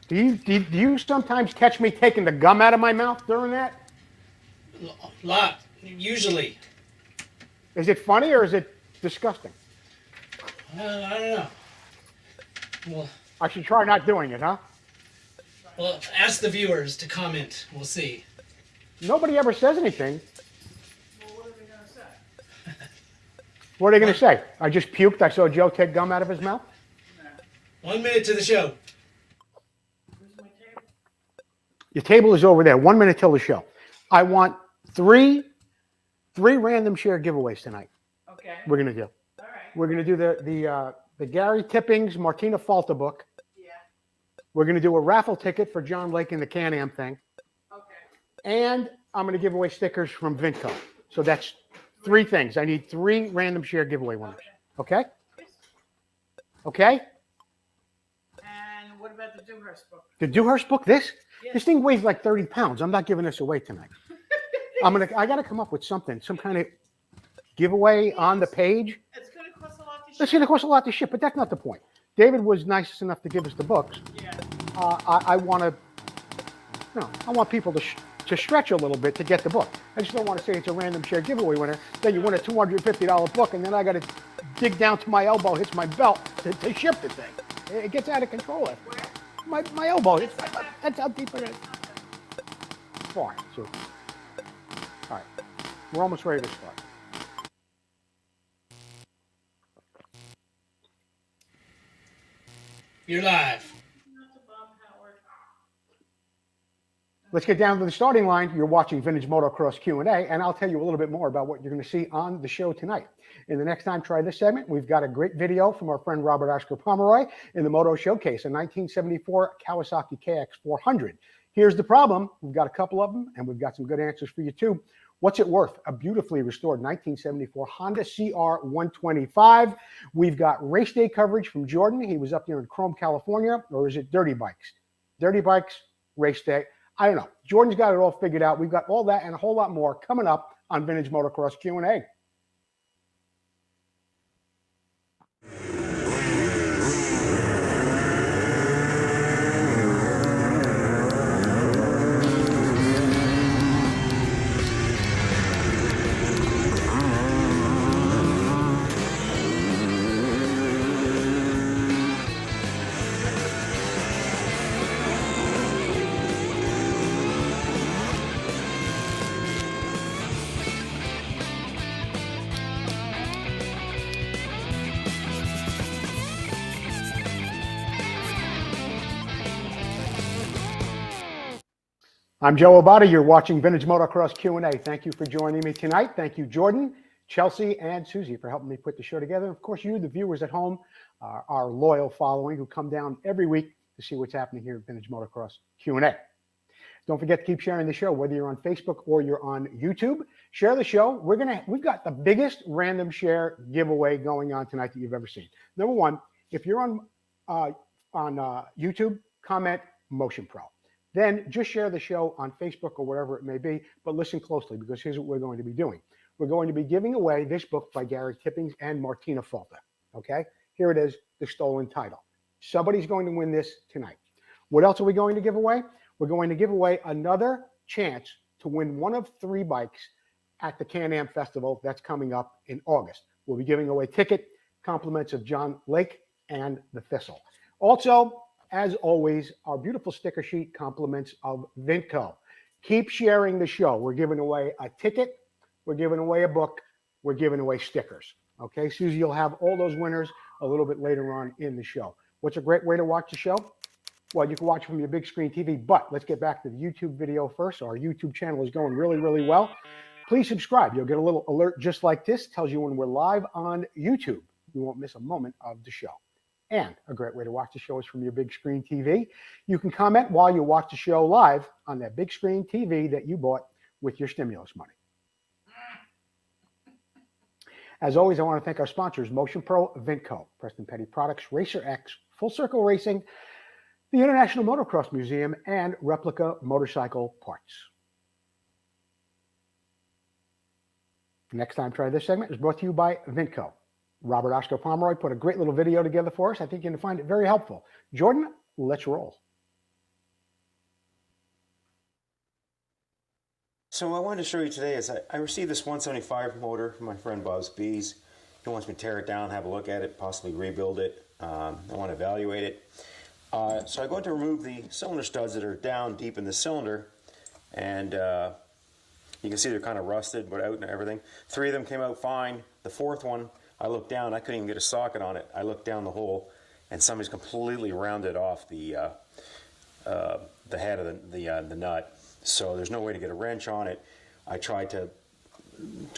Do you sometimes catch me taking the gum out of my mouth during that? A lot, usually. Is it funny or is it disgusting? I don't know. Well, I should try not doing it, huh? well, ask the viewers to comment. We'll see. Nobody ever says anything. Well, what are they going to say? What are they going to say? I just puked. I saw Joe take gum out of his mouth. Nah. 1 minute to the show. Where's my table? Your table is over there. 1 minute till the show. I want three random share giveaways tonight. Okay. We're going to do. All right. We're going to do the Gary Tippings Martina Falta book. Yeah. We're going to do a raffle ticket for John Lake and the Can-Am thing. Okay. And I'm going to give away stickers from VINTCO. So that's 3 things. I need 3 random share giveaway winners. Okay? Yes. Okay? And what about the Dewhurst book? The Dewhurst book, this? Yes. This thing weighs like 30 pounds. I'm not giving this away tonight. I got to come up with something, some kind of giveaway on the page. It's going to cost a lot to ship. It's going to cost a lot to ship, but that's not the point. David was nice enough to give us the books. Yeah. I want to, I want people to stretch a little bit to get the book. I just don't want to say it's a random share giveaway winner. Then you win a $250 book, and then I got to dig down to my elbow, hits my belt to ship the thing. It gets out of control. Where? My elbow. That's how deep it is. Fine. So, all right, we're almost ready to start. You're live. Not the bomb, Howard. Let's get down to the starting line. You're watching Vintage Motocross Q&A, and I'll tell you a little bit more about what you're going to see on the show tonight. In the next time, try this segment. We've got a great video from our friend Robert Oscar Pomeroy in the Moto Showcase, a 1974 Kawasaki KX400. Here's the problem. We've got a couple of them, and we've got some good answers for you, too. What's it worth? A beautifully restored 1974 Honda CR125. We've got race day coverage from Jordan. He was up there in Chrome, California. Or is it Dirty Bikes? Dirty Bikes, race day. I don't know. Jordan's got it all figured out. We've got all that and a whole lot more coming up on Vintage Motocross Q&A. I'm Joe Obata. You're watching Vintage Motocross Q&A. Thank you for joining me tonight. Thank you, Jordan, Chelsea, and Susie for helping me put the show together. Of course, you, the viewers at home, our loyal following who come down every week to see what's happening here at Vintage Motocross Q&A. Don't forget to keep sharing the show, whether you're on Facebook or you're on YouTube. Share the show. We've got the biggest random share giveaway going on tonight that you've ever seen. Number one, if you're on YouTube, comment Motion Pro. Then just share the show on Facebook or wherever it may be, but listen closely because here's what we're going to be doing. We're going to be giving away this book by Gary Tippings and Martina Falta. Okay, here it is, The Stolen Title. Somebody's going to win this tonight. What else are we going to give away? We're going to give away another chance to win one of 3 bikes at the Can-Am Festival that's coming up in August. We'll be giving away ticket, compliments of John Lake and the Thistle. Also, as always, our beautiful sticker sheet, compliments of VINTCO. Keep sharing the show. We're giving away a ticket. We're giving away a book. We're giving away stickers. Okay, Susie, you'll have all those winners a little bit later on in the show. What's a great way to watch the show? Well, you can watch it from your big screen TV, but let's get back to the YouTube video first. Our YouTube channel is going really, really well. Please subscribe. You'll get a little alert just like this. Tells you when we're live on YouTube. You won't miss a moment of the show. And a great way to watch the show is from your big screen TV. You can comment while you watch the show live on that big screen TV that you bought with your stimulus money. As always, I want to thank our sponsors, Motion Pro, VINTCO, Preston Petty Products, Racer X, Full Circle Racing, the International Motocross Museum, and Replica Motorcycle Parts. Next time, try this segment is brought to you by VINTCO. Robert Oscar Pomeroy put a great little video together for us. I think you're going to find it very helpful. Jordan, let's roll. So I wanted to show you today is I received this 175 motor from my friend Bob's Bees. He wants me to tear it down, have a look at it, possibly rebuild it. I want to evaluate it. So I'm going to remove the cylinder studs that are down deep in the cylinder, and you can see they're kind of rusted but out and everything. 3 of them came out fine. The 4th one, I looked down, I couldn't even get a socket on it. I looked down the hole and somebody's completely rounded off the head of the nut. So there's no way to get a wrench on it. I tried a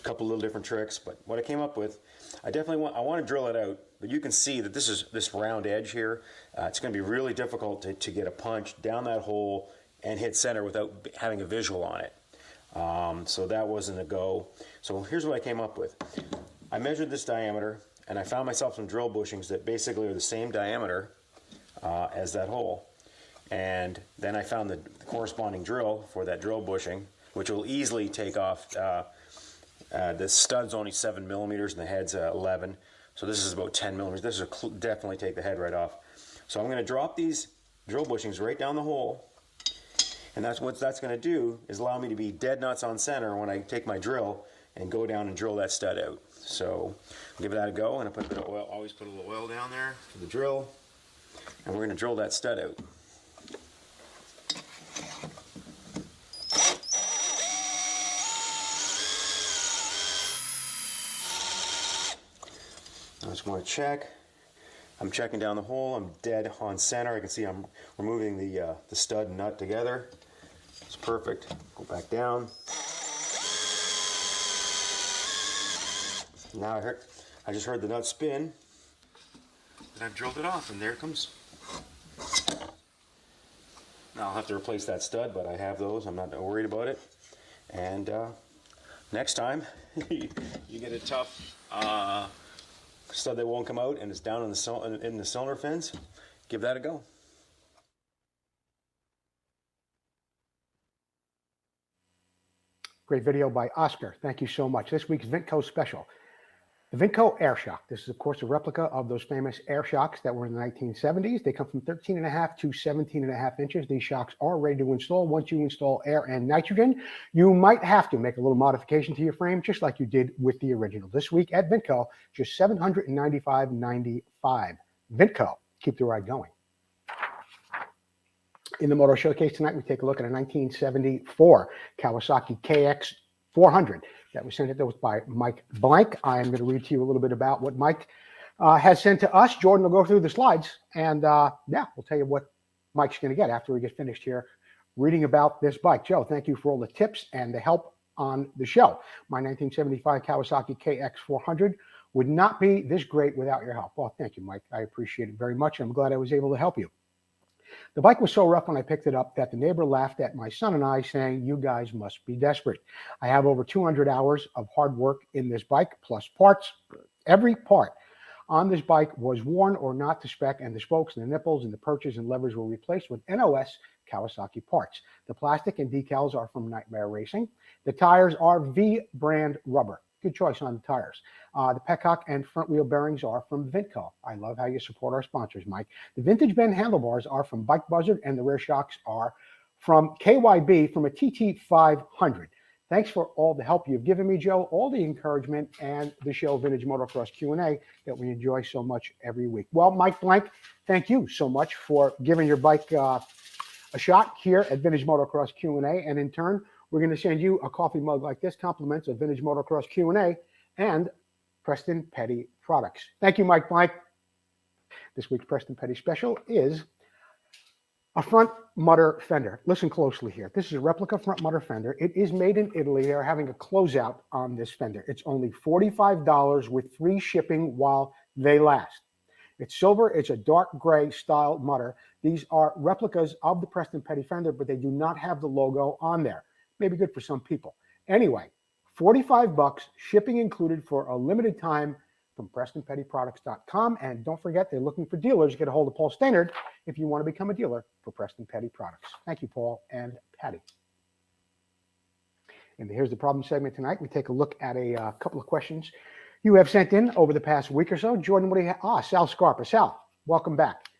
couple little different tricks, but what I came up with, I want to drill it out, but you can see that this round edge here, it's going to be really difficult to get a punch down that hole and hit center without having a visual on it. So that wasn't a go. So here's what I came up with. I measured this diameter, and I found myself some drill bushings that basically are the same diameter as that hole. And then I found the corresponding drill for that drill bushing, which will easily take off. The stud's only 7 millimeters and the head's 11, so this is about 10 millimeters. This will definitely take the head right off. So I'm going to drop these drill bushings right down the hole, and what that's going to do is allow me to be dead nuts on center when I take my drill and go down and drill that stud out. So I'll give that a go, and I put a bit of oil. Always put a little oil down there for the drill, and we're going to drill that stud out. I just want to check. I'm checking down the hole. I'm dead on center. I can see I'm removing the stud and nut together. It's perfect. Go back down. Now I just heard the nut spin, and I've drilled it off, and there it comes. Now I'll have to replace that stud, but I have those. I'm not worried about it. And next time you get a tough stud that won't come out and it's down in the cylinder fins, give that a go. Great video by Oscar. Thank you so much. This week's VINTCO special. The VINTCO Air Shock. This is, of course, a replica of those famous air shocks that were in the 1970s. They come from 13.5 to 17.5 inches. These shocks are ready to install. Once you install air and nitrogen, you might have to make a little modification to your frame, just like you did with the original. This week at VINTCO, just $795.95. VINTCO. Keep the ride going. In the Moto Showcase tonight, we take a look at a 1974 Kawasaki KX400 that was sent to us by Mike Blank. I am going to read to you a little bit about what Mike has sent to us. Jordan will go through the slides, and yeah, we'll tell you what Mike's going to get after we get finished here reading about this bike. Joe, thank you for all the tips and the help on the show. My 1975 Kawasaki KX400 would not be this great without your help. Well, thank you, Mike. I appreciate it very much. I'm glad I was able to help you. The bike was so rough when I picked it up that the neighbor laughed at my son and I, saying, "You guys must be desperate." I have over 200 hours of hard work in this bike, plus parts. Every part on this bike was worn or not to spec, and the spokes and the nipples and the perches and levers were replaced with NOS Kawasaki parts. The plastic and decals are from Nightmare Racing. The tires are V brand rubber. Good choice on the tires. The petcock and front wheel bearings are from VINTCO. I love how you support our sponsors, Mike. The vintage bend handlebars are from Bike Buzzard, and the rear shocks are from KYB from a TT500. Thanks for all the help you've given me, Joe, all the encouragement, and the show Vintage Motocross Q&A that we enjoy so much every week. Well, Mike Blank, thank you so much for giving your bike a shot here at Vintage Motocross Q&A, and in turn, we're going to send you a coffee mug like this, compliments of Vintage Motocross Q&A and Preston Petty products. Thank you, Mike Blank. This week's Preston Petty special is a front mutter fender. Listen closely here. This is a replica front mutter fender. It is made in Italy. They are having a closeout on this fender. It's only $45 with free shipping while they last. It's silver. It's a dark gray style mutter. These are replicas of the Preston Petty fender, but they do not have the logo on there. Maybe good for some people. Anyway, $45, shipping included for a limited time from PrestonPettyProducts.com. And don't forget, they're looking for dealers. Get a hold of Paul Stannard if you want to become a dealer for Preston Petty Products. Thank you, Paul and Patty. And here's the problem segment tonight. We take a look at a couple of questions you have sent in over the past week or so. Jordan, what do you have? Sal Scarpa. Sal, welcome back.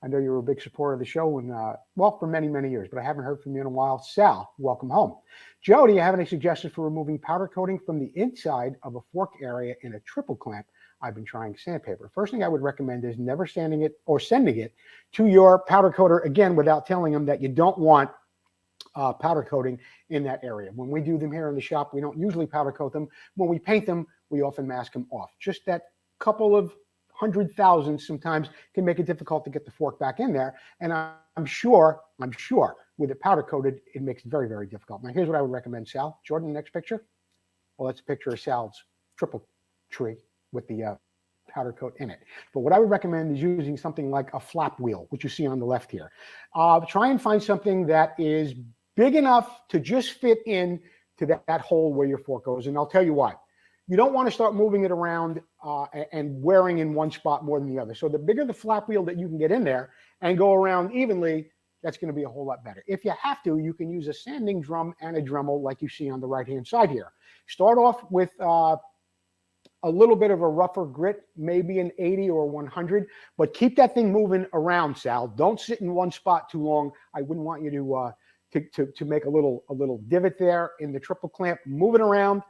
I know you were a big supporter of the show and, well, for many, many years, but I haven't heard from you in a while. Sal, welcome home. Joe, do you have any suggestions for removing powder coating from the inside of a fork area in a triple clamp? I've been trying sandpaper. First thing I would recommend is never sanding it or sending it to your powder coater, again, without telling them that you don't want powder coating in that area. When we do them here in the shop, we don't usually powder coat them. When we paint them, we often mask them off. Just that couple of 100,000 sometimes can make it difficult to get the fork back in there. And I'm sure with it powder coated, it makes it very, very difficult. Now, here's what I would recommend, Sal. Jordan, next picture. Well, that's a picture of Sal's triple tree with the powder coat in it. But what I would recommend is using something like a flap wheel, which you see on the left here. Try and find something that is big enough to just fit in to that hole where your fork goes. And I'll tell you why. You don't want to start moving it around and wearing in one spot more than the other. So the bigger the flap wheel that you can get in there and go around evenly, that's going to be a whole lot better. If you have to, you can use a sanding drum and a Dremel like you see on the right-hand side here. Start off with a little bit of a rougher grit, maybe an 80 or 100, but keep that thing moving around, Sal. Don't sit in one spot too long. I wouldn't want you to make a little divot there in the triple clamp. Move it around,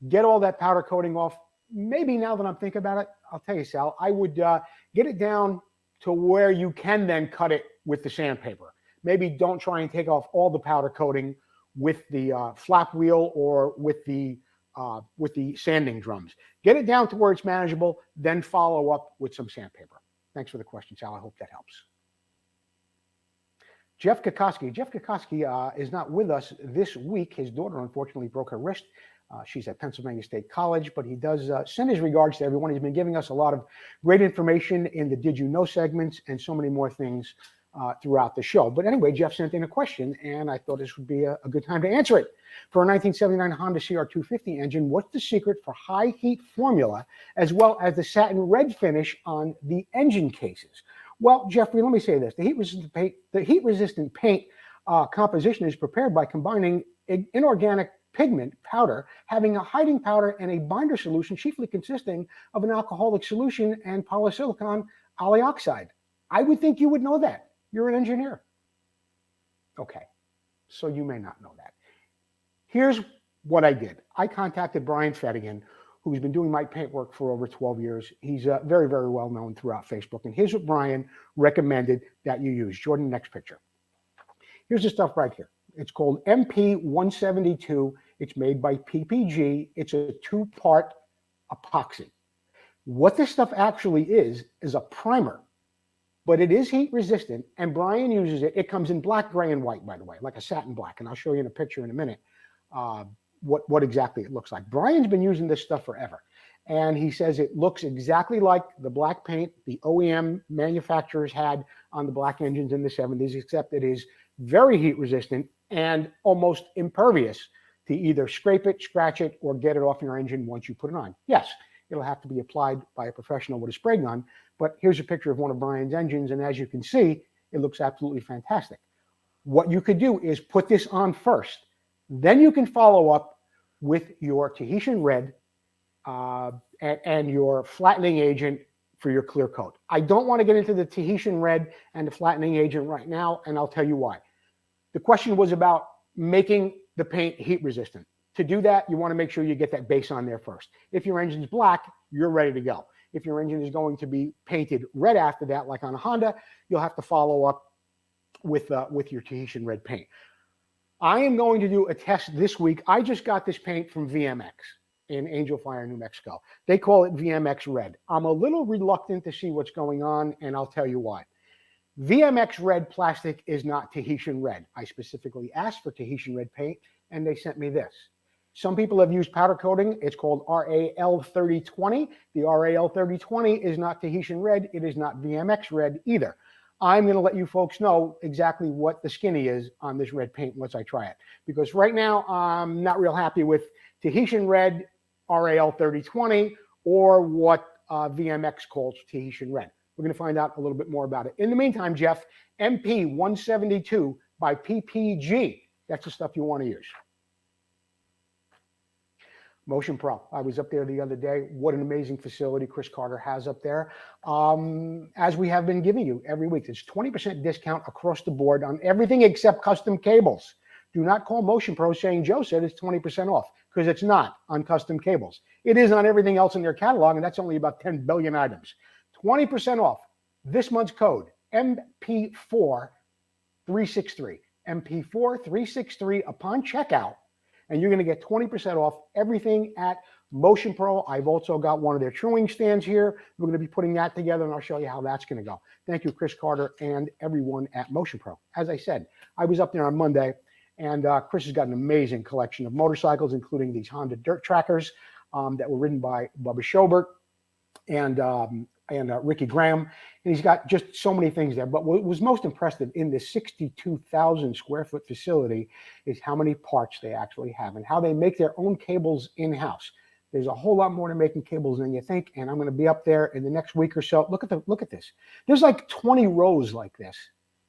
get all that powder coating off. Maybe now that I'm thinking about it, I'll tell you, Sal, I would get it down to where you can then cut it with the sandpaper. Maybe don't try and take off all the powder coating with the flap wheel or with the sanding drums. Get it down to where it's manageable, then follow up with some sandpaper. Thanks for the question, Sal. I hope that helps. Jeff Kokoski is not with us this week. His daughter unfortunately broke her wrist. She's at Pennsylvania State College, but he does send his regards to everyone. He's been giving us a lot of great information in the Did You Know segments and so many more things throughout the show. But anyway, Jeff sent in a question, and I thought this would be a good time to answer it. For a 1979 Honda CR250 engine, what's the secret for high heat formula as well as the satin red finish on the engine cases? Well, Jeffrey, let me say this. The heat-resistant paint composition is prepared by combining inorganic pigment powder, having a hiding powder and a binder solution chiefly consisting of an alcoholic solution and polysilicon alioxide. I would think you would know that. You're an engineer. Okay, so you may not know that. Here's what I did. I contacted Brian Fettigan, who's been doing my paint work for over 12 years. He's very, very well known throughout Facebook. And here's what Brian recommended that you use. Jordan, next picture. Here's the stuff right here. It's called MP172. It's made by PPG. It's a two-part epoxy. What this stuff actually is a primer, but it is heat resistant, and Brian uses it. It comes in black, gray, and white, by the way, like a satin black, and I'll show you in a picture in a minute what exactly it looks like. Brian's been using this stuff forever, and he says it looks exactly like the black paint the OEM manufacturers had on the black engines in the 70s, except it is very heat resistant and almost impervious to either scrape it, scratch it, or get it off your engine once you put it on. Yes, it'll have to be applied by a professional with a spray gun, but here's a picture of one of Brian's engines, and as you can see, it looks absolutely fantastic. What you could do is put this on first. Then you can follow up with your Tahitian red and your flattening agent for your clear coat. I don't want to get into the Tahitian red and the flattening agent right now, and I'll tell you why. The question was about making the paint heat resistant. To do that, you want to make sure you get that base on there first. If your engine's black, you're ready to go. If your engine is going to be painted red after that, like on a Honda, you'll have to follow up with your Tahitian red paint. I am going to do a test this week. I just got this paint from VMX in Angel Fire, New Mexico. They call it VMX Red. I'm a little reluctant to see what's going on, and I'll tell you why. VMX Red plastic is not Tahitian red. I specifically asked for Tahitian red paint, and they sent me this. Some people have used powder coating. It's called RAL3020. The RAL3020 is not Tahitian red. It is not VMX Red either. I'm going to let you folks know exactly what the skinny is on this red paint once I try it. Because right now, I'm not real happy with Tahitian red, RAL3020, or what VMX calls Tahitian red. We're going to find out a little bit more about it. In the meantime, Jeff, MP172 by PPG. That's the stuff you want to use. Motion Pro. I was up there the other day. What an amazing facility Chris Carter has up there. As we have been giving you every week, there's 20% discount across the board on everything except custom cables. Do not call Motion Pro saying Joe said it's 20% off, because it's not on custom cables. It is on everything else in their catalog, and that's only about 10 billion items. 20% off. This month's code, MP4363. MP4363 upon checkout, and you're going to get 20% off everything at Motion Pro. I've also got one of their truing stands here. We're going to be putting that together, and I'll show you how that's going to go. Thank you, Chris Carter, and everyone at Motion Pro. As I said, I was up there on Monday, and Chris has got an amazing collection of motorcycles, including these Honda Dirt Trackers that were ridden by Bubba Schobert and Ricky Graham. And he's got just so many things there. But what was most impressive in this 62,000 square foot facility is how many parts they actually have and how they make their own cables in-house. There's a whole lot more to making cables than you think. And I'm going to be up there in the next week or so. Look at this. There's like 20 rows like this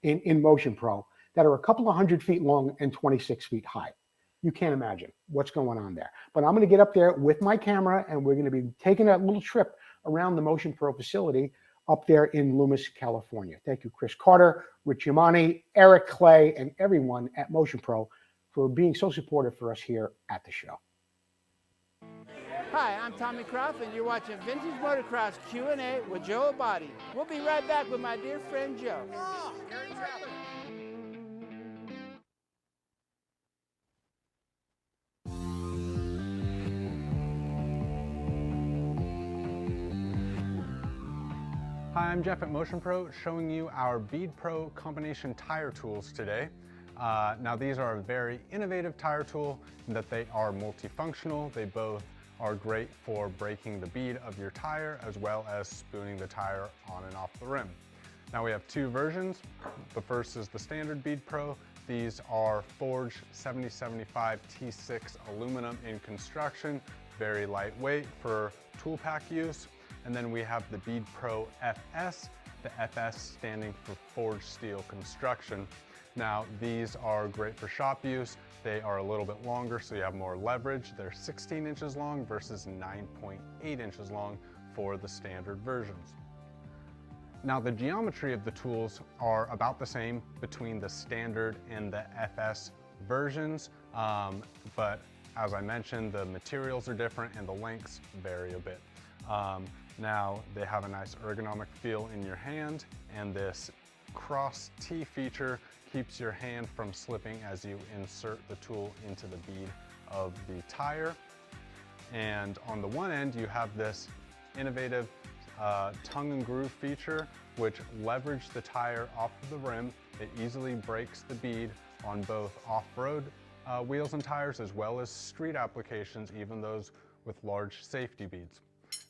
in Motion Pro that are a couple of 100 feet long and 26 feet high. You can't imagine what's going on there. But I'm going to get up there with my camera, and we're going to be taking a little trip around the Motion Pro facility up there in Loomis, California. Thank you, Chris Carter, Rich Yamani, Eric Clay, and everyone at Motion Pro for being so supportive for us here at the show. Hi, I'm Tommy Croft, and you're watching Vintage Motocross Q&A with Joe Abadi. We'll be right back with my dear friend Joe. Oh, Gary Trapper. Hi, I'm Jeff at Motion Pro, showing you our Bead Pro combination tire tools today. Now these are a very innovative tire tool in that they are multifunctional. They both are great for breaking the bead of your tire as well as spooning the tire on and off the rim. Now we have two versions. The first is the standard Bead Pro. These are forged 7075 T6 aluminum in construction, very lightweight for tool pack use. And then we have the Bead Pro FS, the FS standing for forged steel construction. Now these are great for shop use. They are a little bit longer, so you have more leverage. They're 16 inches long versus 9.8 inches long for the standard versions. Now the geometry of the tools are about the same between the standard and the FS versions, but as I mentioned, the materials are different and the lengths vary a bit. Now they have a nice ergonomic feel in your hand, and this cross T feature keeps your hand from slipping as you insert the tool into the bead of the tire. And on the one end, you have this innovative tongue and groove feature, which leverage the tire off of the rim. It easily breaks the bead on both off-road wheels and tires, as well as street applications, even those with large safety beads.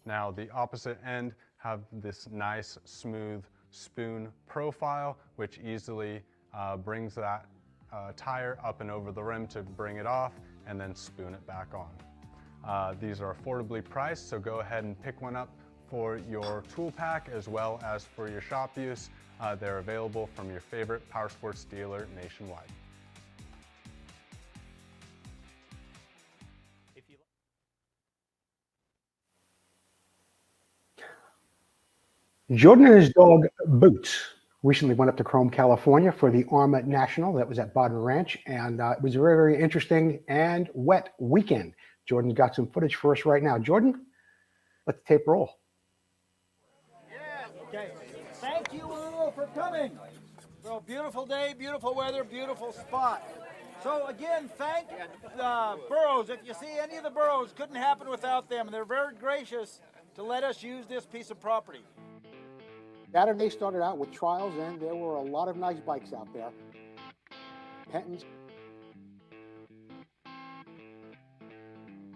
Now the opposite end have this nice smooth spoon profile, which easily brings that tire up and over the rim to bring it off and then spoon it back on. These are affordably priced, so go ahead and pick one up for your tool pack as well as for your shop use. They're available from your favorite powersports dealer nationwide. Jordan and his dog Boots recently went up to Chrome, California for the ARMA National that was at Bodden Ranch, and it was a very, very interesting and wet weekend. Jordan's got some footage for us right now. Jordan, let the tape roll. Okay. Thank you all for coming. So beautiful day, beautiful weather, beautiful spot. So again, thank the Burrows. If you see any of the Burrows, couldn't happen without them. They're very gracious to let us use this piece of property. Saturday started out with trials, and there were a lot of nice bikes out there. Pentons,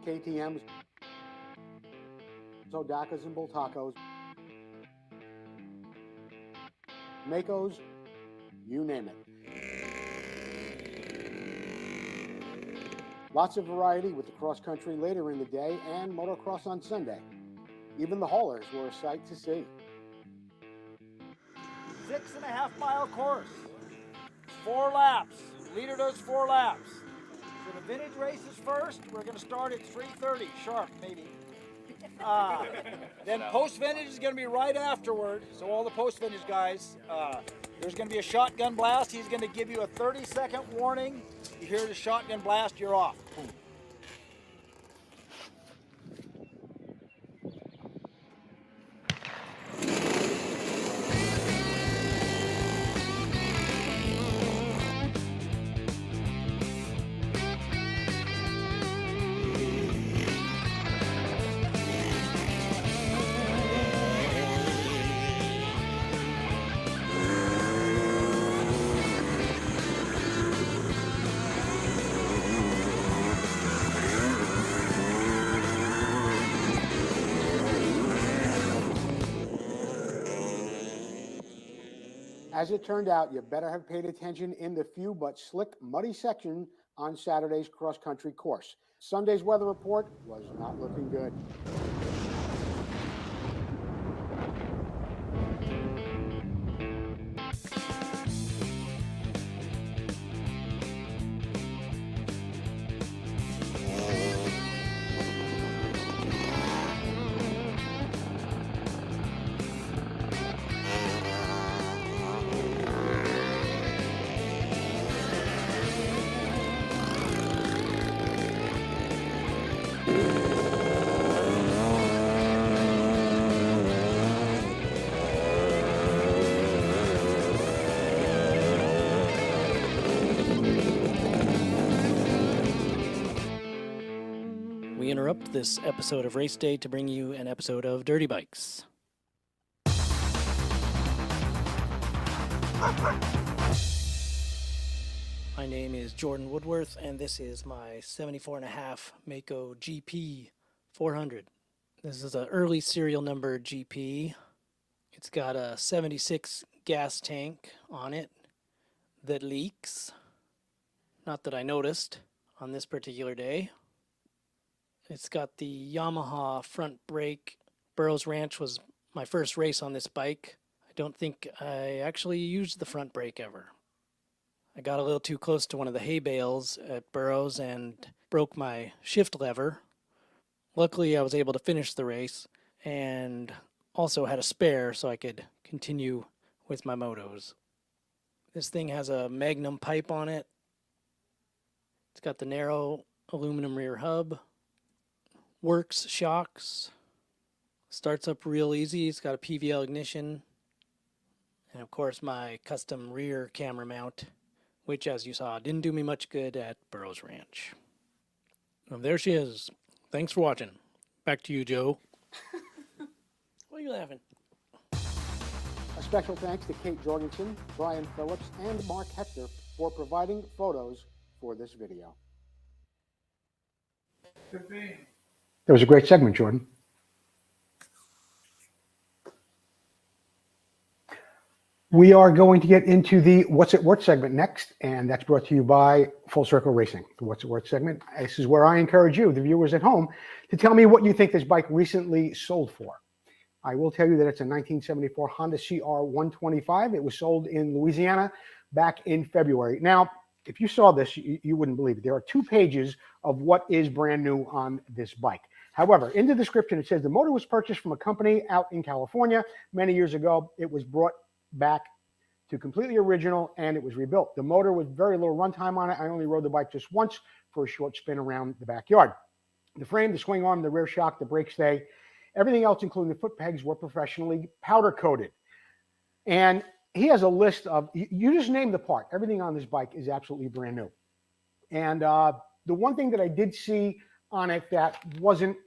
KTMs, Zodakas and Bultacos, Maicos, you name it. Lots of variety with the cross country later in the day and motocross on Sunday. Even the haulers were a sight to see. 6.5 mile course, 4 laps. Leader does 4 laps. So the vintage race is first. We're going to start at 3:30 sharp, maybe. Then post-vintage is going to be right afterward. So all the post-vintage guys, there's going to be a shotgun blast. He's going to give you a 30-second warning. You hear the shotgun blast, you're off. Boom. As it turned out, you better have paid attention in the few but slick, muddy section on Saturday's cross-country course. Sunday's weather report was not looking good. We interrupt this episode of Race Day to bring you an episode of Dirty Bikes. My name is Jordan Woodworth, and this is my 74.5 Maico GP 400. This is an early serial number GP. It's got a 76 gas tank on it that leaks. Not that I noticed on this particular day. It's got the Yamaha front brake. Burroughs Ranch was my first race on this bike. I don't think I actually used the front brake ever. I got a little too close to one of the hay bales at Burroughs and broke my shift lever. Luckily, I was able to finish the race and also had a spare so I could continue with my motos. This thing has a Magnum pipe on it. It's got the narrow aluminum rear hub. Works shocks. Starts up real easy. It's got a PVL ignition. And of course my custom rear camera mount, which as you saw didn't do me much good at Burroughs Ranch. Well, there she is. Thanks for watching. Back to you, Joe. Why are you laughing? A special thanks to Kate Jorgensen, Brian Phillips, and Mark Hector for providing photos for this video. That was a great segment, Jordan. We are going to get into the What's It Worth segment next, and that's brought to you by Full Circle Racing. The What's It Worth segment. This is where I encourage you, the viewers at home, to tell me what you think this bike recently sold for. I will tell you that it's a 1974 Honda CR125. It was sold in Louisiana back in February. Now, if you saw this, you wouldn't believe it. There are 2 pages of what is brand new on this bike. However, in the description, it says the motor was purchased from a company out in California many years ago. It was brought back to completely original, and it was rebuilt. The motor with very little runtime on it. I only rode the bike just once for a short spin around the backyard. The frame, the swing arm, the rear shock, the brake stay, everything else, including the foot pegs, were professionally powder coated. And he has a list of, you just name the part. Everything on this bike is absolutely brand new. And the one thing that I did see on it that wasn't,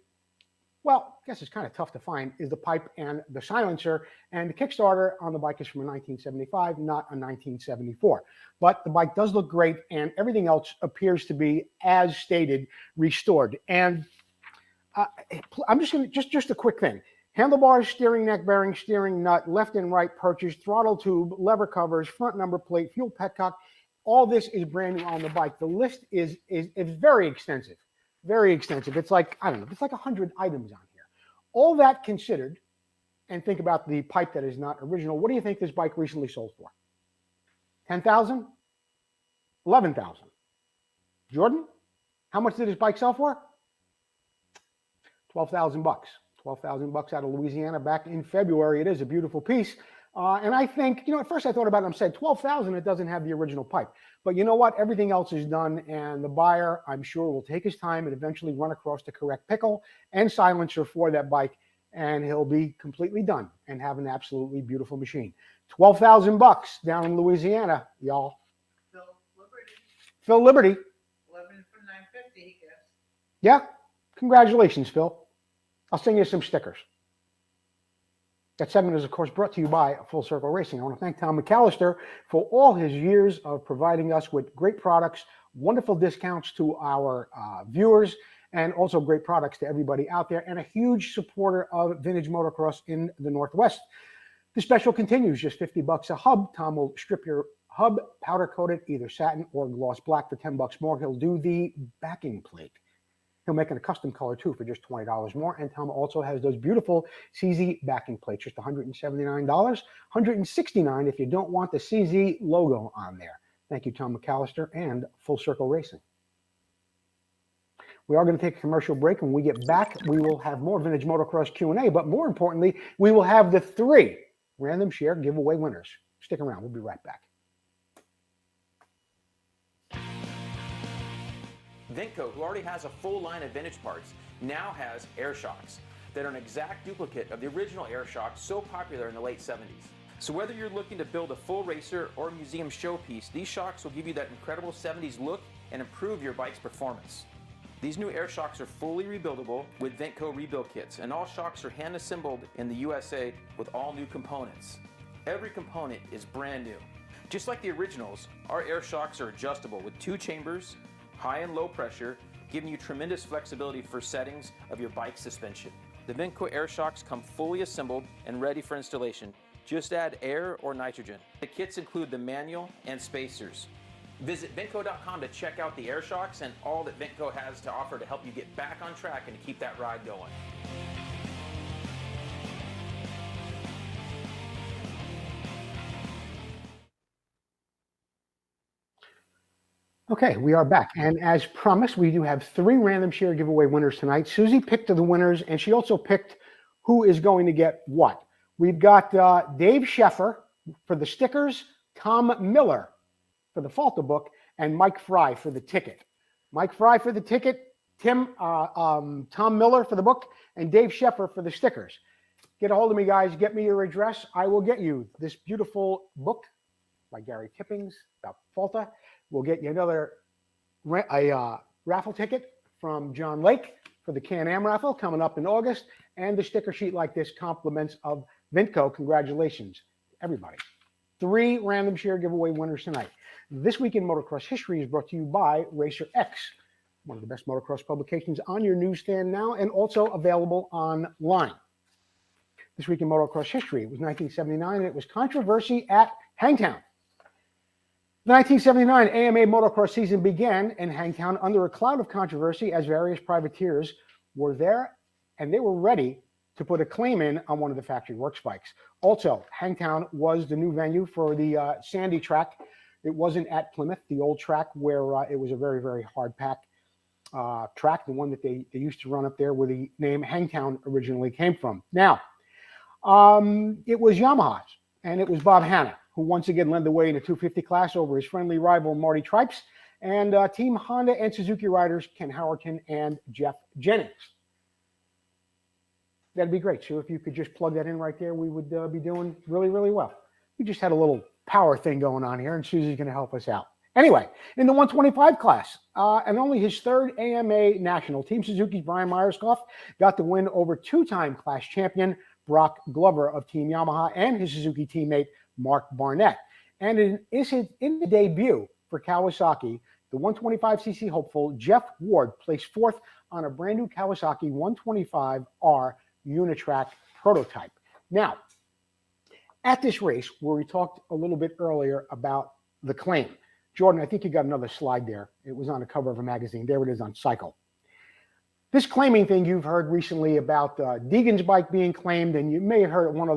well, I guess it's kind of tough to find, is the pipe and the silencer. And the Kickstarter on the bike is from a 1975, not a 1974. But the bike does look great, and everything else appears to be, as stated, restored. And I'm just going to, just a quick thing. Handlebars, steering neck bearing, steering nut, left and right purchase, throttle tube, lever covers, front number plate, fuel petcock. All this is brand new on the bike. The list is very extensive. Very extensive. It's like, I don't know, it's like 100 items on here. All that considered, and think about the pipe that is not original, what do you think this bike recently sold for? 10,000? 11,000? Jordan? How much did this bike sell for? $12,000. $12,000 out of Louisiana back in February. It is a beautiful piece. And I think, at first I thought about it and said, $12,000, it doesn't have the original pipe. But you know what? Everything else is done. And the buyer, I'm sure, will take his time and eventually run across the correct pickle and silencer for that bike. And he'll be completely done and have an absolutely beautiful machine. $12,000 down in Louisiana, y'all. Phil Liberty. 11 for 950, he guessed. Yeah. Congratulations, Phil. I'll send you some stickers. That segment is, of course, brought to you by Full Circle Racing. I want to thank Tom McAllister for all his years of providing us with great products, wonderful discounts to our viewers, and also great products to everybody out there, and a huge supporter of vintage motocross in the Northwest. The special continues, just $50 a hub. Tom will strip your hub, powder coat it, either satin or gloss black for $10 more. He'll do the backing plate. He'll make it a custom color too for just $20 more. And Tom also has those beautiful CZ backing plates, just $179, $169 if you don't want the CZ logo on there. Thank you, Tom McAllister and Full Circle Racing. We are going to take a commercial break. When we get back, we will have more Vintage Motocross Q&A, but more importantly, we will have the 3 random share giveaway winners. Stick around. We'll be right back. VINTCO, who already has a full line of vintage parts, now has air shocks that are an exact duplicate of the original air shocks so popular in the late 70s. So whether you're looking to build a full racer or museum showpiece, these shocks will give you that incredible 70s look and improve your bike's performance. These new air shocks are fully rebuildable with VINTCO rebuild kits, and all shocks are hand assembled in the USA with all new components. Every component is brand new. Just like the originals, our air shocks are adjustable with 2 chambers, high and low pressure, giving you tremendous flexibility for settings of your bike suspension. The VINTCO air shocks come fully assembled and ready for installation. Just add air or nitrogen. The kits include the manual and spacers. Visit VINTCO.com to check out the air shocks and all that VINTCO has to offer to help you get back on track and to keep that ride going. Okay, we are back. And as promised, we do have 3 random share giveaway winners tonight. Susie picked the winners, and she also picked who is going to get what. We've got Dave Sheffer for the stickers, Tom Miller for the Falter book, and Mike Fry for the ticket. Mike Fry for the ticket, Tom Miller for the book, and Dave Sheffer for the stickers. Get a hold of me, guys. Get me your address. I will get you this beautiful book by Gary Tippings about Falter. We'll get you another raffle ticket from John Lake for the Can-Am raffle coming up in August, and the sticker sheet like this, compliments of VINTCO. Congratulations, everybody. 3 random share giveaway winners tonight. This Week in Motocross History is brought to you by Racer X, one of the best motocross publications on your newsstand now and also available online. This Week in Motocross History, it was 1979, and it was controversy at Hangtown. The 1979 AMA motocross season began in Hangtown under a cloud of controversy as various privateers were there and they were ready to put a claim in on one of the factory works bikes. Also, Hangtown was the new venue for the Sandy track. It wasn't at Plymouth, the old track where it was a very, very hard pack track, the one that they used to run up there where the name Hangtown originally came from. Now, it was Yamaha's, and it was Bob Hanna who once again led the way in the 250 class over his friendly rival Marty Tripes, and Team Honda and Suzuki riders Ken Howerton and Jeff Jennings. That'd be great. So if you could just plug that in right there, we would be doing really, really well. We just had a little power thing going on here, and Susie's going to help us out. Anyway, in the 125 class, and only his 3rd AMA National, Team Suzuki's Brian Myerscough got the win over 2-time class champion Brock Glover of Team Yamaha and his Suzuki teammate Mark Barnett. And in the debut for Kawasaki, the 125cc hopeful Jeff Ward placed 4th on a brand new Kawasaki 125R Unitrack prototype. Now, at this race, where we talked a little bit earlier about the claim, Jordan, I think you got another slide there. It was on the cover of a magazine. There it is on Cycle. This claiming thing you've heard recently about Deegan's bike being claimed, and you may have heard it one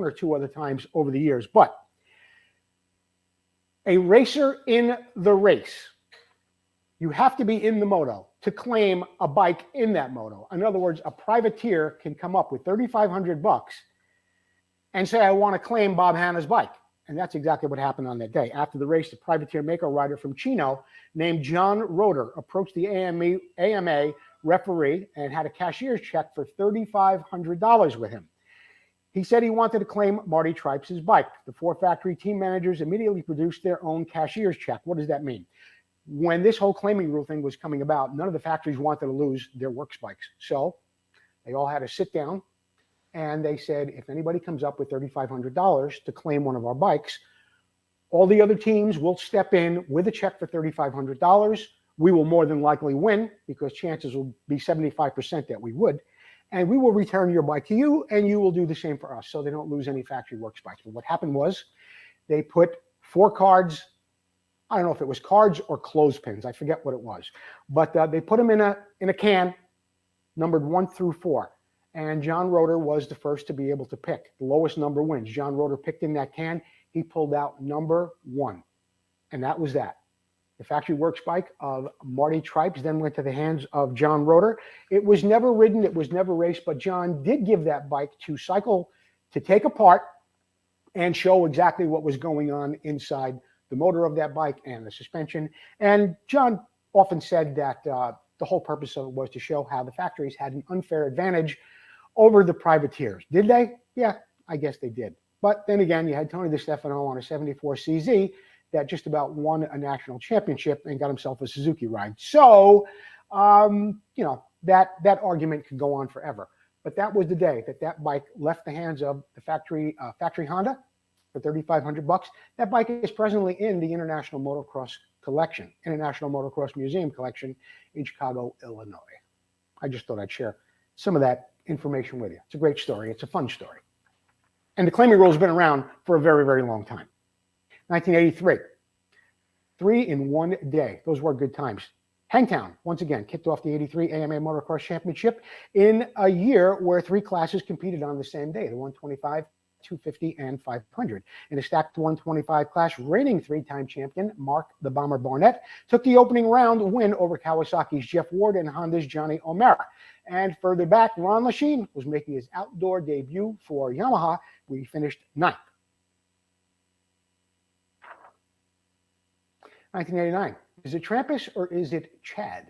or two other times over the years, but a racer in the race You have to be in the moto to claim a bike in that moto. In other words, a privateer can come up with $3,500 and say, I want to claim Bob Hanna's bike. And that's exactly what happened on that day. After the race, the privateer Maico rider from Chino named John Roeder approached the AMA referee and had a cashier's check for $3,500 with him. He said he wanted to claim Marty Tripes' bike. The 4 factory team managers immediately produced their own cashier's check. What does that mean? When this whole claiming rule thing was coming about, none of the factories wanted to lose their works bikes. So they all had to sit down and they said, if anybody comes up with $3,500 to claim one of our bikes, all the other teams will step in with a check for $3,500. We will more than likely win because chances will be 75% that we would. And we will return your bike to you and you will do the same for us so they don't lose any factory works bikes. But what happened was they put 4 cards. I don't know if it was cards or clothespins. I forget what it was. But they put them in a can numbered 1 through 4. And John Roeder was the first to be able to pick. The lowest number wins. John Roeder picked in that can. He pulled out number 1. And that was that. The factory works bike of Marty Tripes then went to the hands of John Roeder. It was never ridden. It was never raced. But John did give that bike to cycle, to take apart and show exactly what was going on inside the motor of that bike and the suspension. And John often said that the whole purpose of it was to show how the factories had an unfair advantage over the privateers. Did they? Yeah, I guess they did. But then again, you had Tony DeStefano on a 74 CZ that just about won a national championship and got himself a Suzuki ride. So, that argument could go on forever. But that was the day that bike left the hands of the factory Honda for $3,500. That bike is presently in the International Motocross Collection, International Motocross Museum Collection in Chicago, Illinois. I just thought I'd share some of that information with you. It's a great story. It's a fun story. And the claiming rule has been around for a very, very long time. 1983, 3 in 1 day. Those were good times. Hangtown, once again, kicked off the 83 AMA Motocross Championship in a year where 3 classes competed on the same day, the 125, 250, and 500. In a stacked 125 class, reigning 3-time champion Mark the Bomber Barnett took the opening round win over Kawasaki's Jeff Ward and Honda's Johnny O'Mara. And further back, Ron Lachine was making his outdoor debut for Yamaha, where he finished 9th. 1989. Is it Trampus or is it Chad?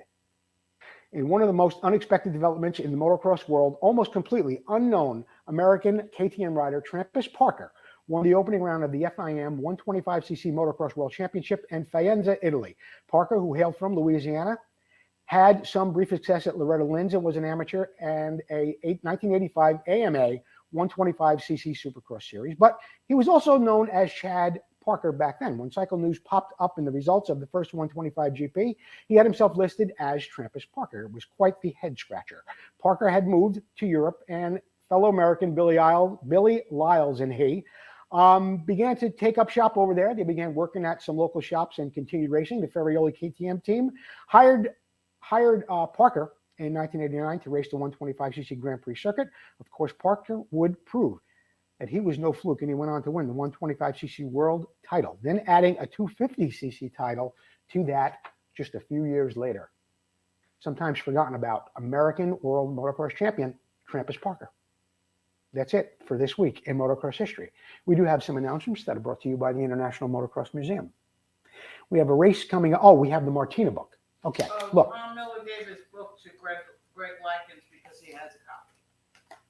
In one of the most unexpected developments in the motocross world, almost completely unknown American KTM rider Trampus Parker won the opening round of the FIM 125cc Motocross World Championship in Faenza, Italy. Parker, who hailed from Louisiana, had some brief success at Loretta Lynn's and was an amateur and a 1985 AMA 125cc Supercross Series. But he was also known as Chad Parker back then. When Cycle News popped up in the results of the first 125 GP, he had himself listed as Trampus Parker. It was quite the head scratcher. Parker had moved to Europe, and fellow American Billy Lyles and he began to take up shop over there. They began working at some local shops and continued racing. The Ferrioli KTM team hired Parker in 1989 to race the 125cc Grand Prix circuit. Of course, Parker would prove that he was no fluke, and he went on to win the 125cc world title, then adding a 250cc title to that just a few years later. Sometimes forgotten about, American World Motocross Champion Trampus Parker. That's it for this week in motocross history. We do have some announcements that are brought to you by the International Motocross Museum. We have a race coming up. Oh, we have the Martina book. Okay, look. Ron Miller gave his book to Greg Likens because he has a copy.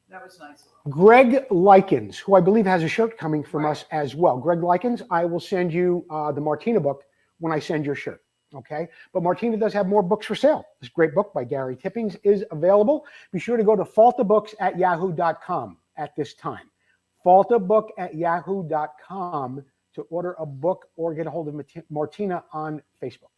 That was nice of him. Greg Likens, who I believe has a shirt coming from us as well. Greg Likens, I will send you the Martina book when I send your shirt. Okay, but Martina does have more books for sale. This great book by Gary Tippings is available. Be sure to go to faltabooks@yahoo.com at this time. faltabook@yahoo.com to order a book or get a hold of Martina on Facebook.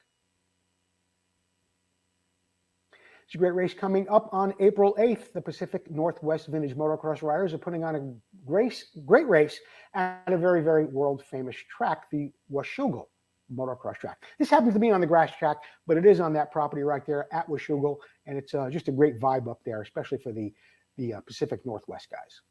It's a great race coming up on April 8th. The Pacific Northwest Vintage Motocross Riders are putting on a great race at a very, very world-famous track, the Washougal Motocross track. This happens to be on the grass track, but it is on that property right there at Washougal, and it's just a great vibe up there, especially for the Pacific Northwest guys.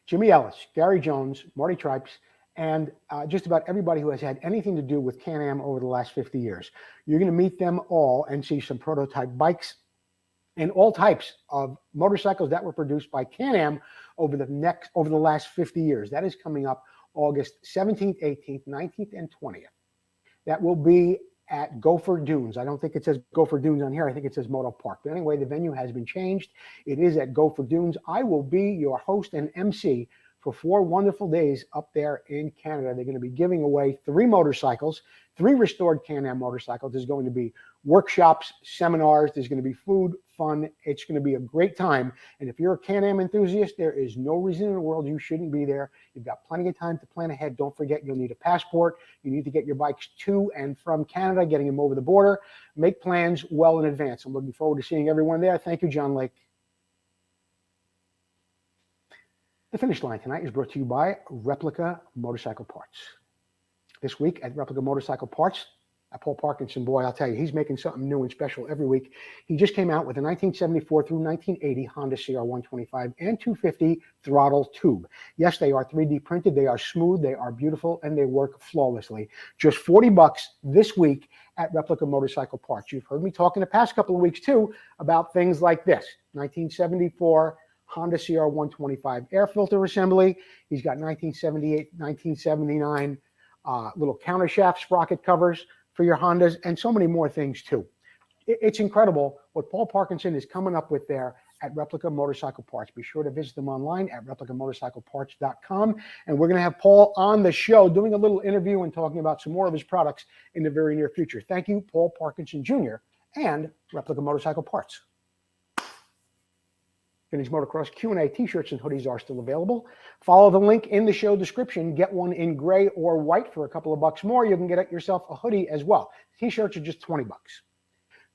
Jimmy Ellis, Gary Jones, Marty Tripes, and just about everybody who has had anything to do with Can-Am over the last 50 years. You're going to meet them all and see some prototype bikes and all types of motorcycles that were produced by Can-Am over the last 50 years. That is coming up August 17th, 18th, 19th, and 20th. That will be at Gopher Dunes. I don't think it says Gopher Dunes on here. I think it says Moto Park. But anyway, the venue has been changed. It is at Gopher Dunes. I will be your host and MC for 4 wonderful days up there in Canada. They're going to be giving away 3 motorcycles, 3 restored Can-Am motorcycles. There's going to be workshops, seminars. There's going to be food, fun. It's going to be a great time. And if you're a Can-Am enthusiast, there is no reason in the world you shouldn't be there. You've got plenty of time to plan ahead. Don't forget, you'll need a passport. You need to get your bikes to and from Canada, getting them over the border. Make plans well in advance. I'm looking forward to seeing everyone there. Thank you, John Lake. The finish line tonight is brought to you by Replica Motorcycle Parts. This week at Replica Motorcycle Parts, Paul Parkinson, boy, I'll tell you, he's making something new and special every week. He just came out with a 1974 through 1980 Honda CR125 and 250 throttle tube. Yes, they are 3D printed. They are smooth. They are beautiful, and they work flawlessly. Just $40 this week at Replica Motorcycle Parts. You've heard me talk in the past couple of weeks, too, about things like this. 1974 Honda CR125 air filter assembly. He's got 1978, 1979 little countershaft sprocket covers for your Hondas, and so many more things too. It's incredible what Paul Parkinson is coming up with there at Replica Motorcycle Parts. Be sure to visit them online at replicamotorcycleparts.com. And we're going to have Paul on the show doing a little interview and talking about some more of his products in the very near future. Thank you, Paul Parkinson Jr. and Replica Motorcycle Parts. Vintage Motocross Q&A t-shirts and hoodies are still available. Follow the link in the show description. Get one in gray or white for a couple of bucks more. You can get yourself a hoodie as well. T-shirts are just 20 bucks.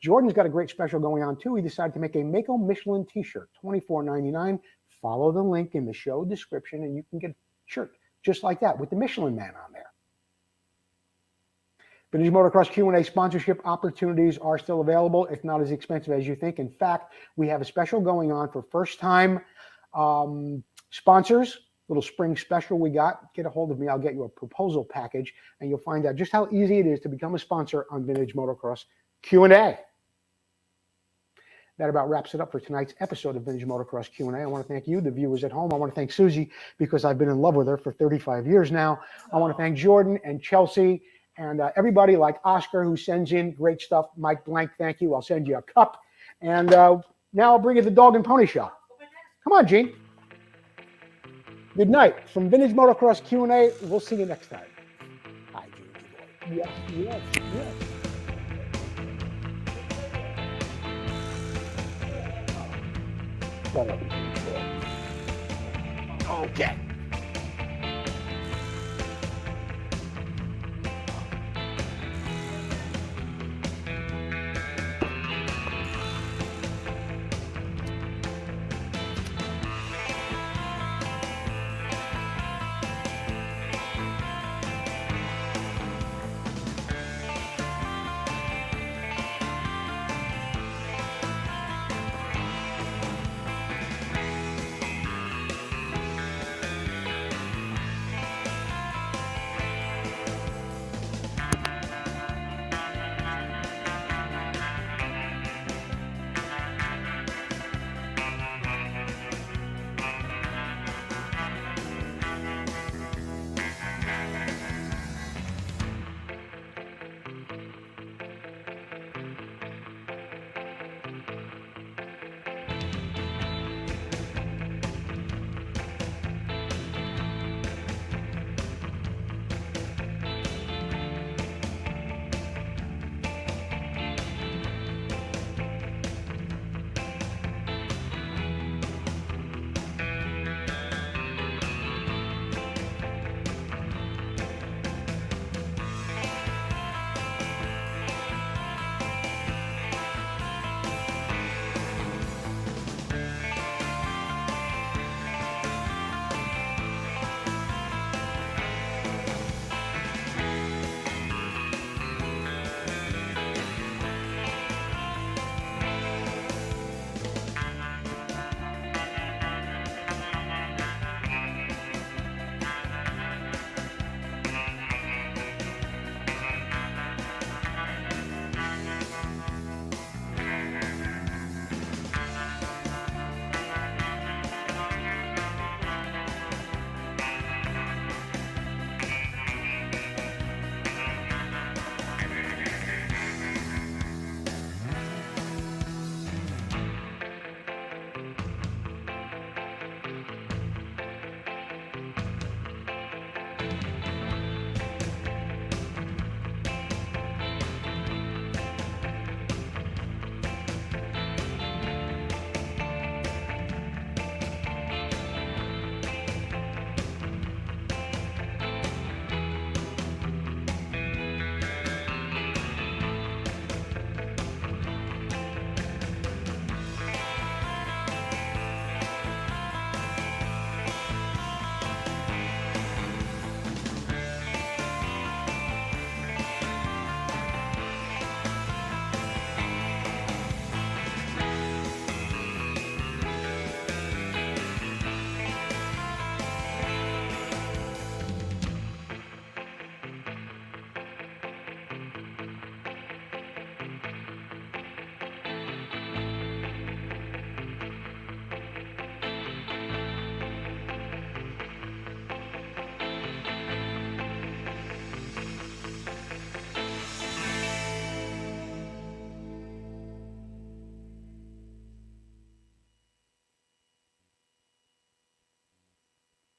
Jordan's got a great special going on too. He decided to make a Maico Michelin t-shirt, $24.99. Follow the link in the show description and you can get a shirt just like that with the Michelin Man on there. Vintage Motocross Q&A sponsorship opportunities are still available. It's not as expensive as you think. In fact, we have a special going on for first-time sponsors, little spring special we got. Get a hold of me. I'll get you a proposal package, and you'll find out just how easy it is to become a sponsor on Vintage Motocross Q&A. That about wraps it up for tonight's episode of Vintage Motocross Q&A. I want to thank you, the viewers at home. I want to thank Susie because I've been in love with her for 35 years now. I want to thank Jordan and Chelsea and everybody like Oscar who sends in great stuff. Mike Blank, thank you. I'll send you a cup. And now I'll bring you the Dog and Pony Show. Come on, Gene. Good night. From Vintage Motocross Q&A, we'll see you next time. Hi, Gene. Yes. Okay.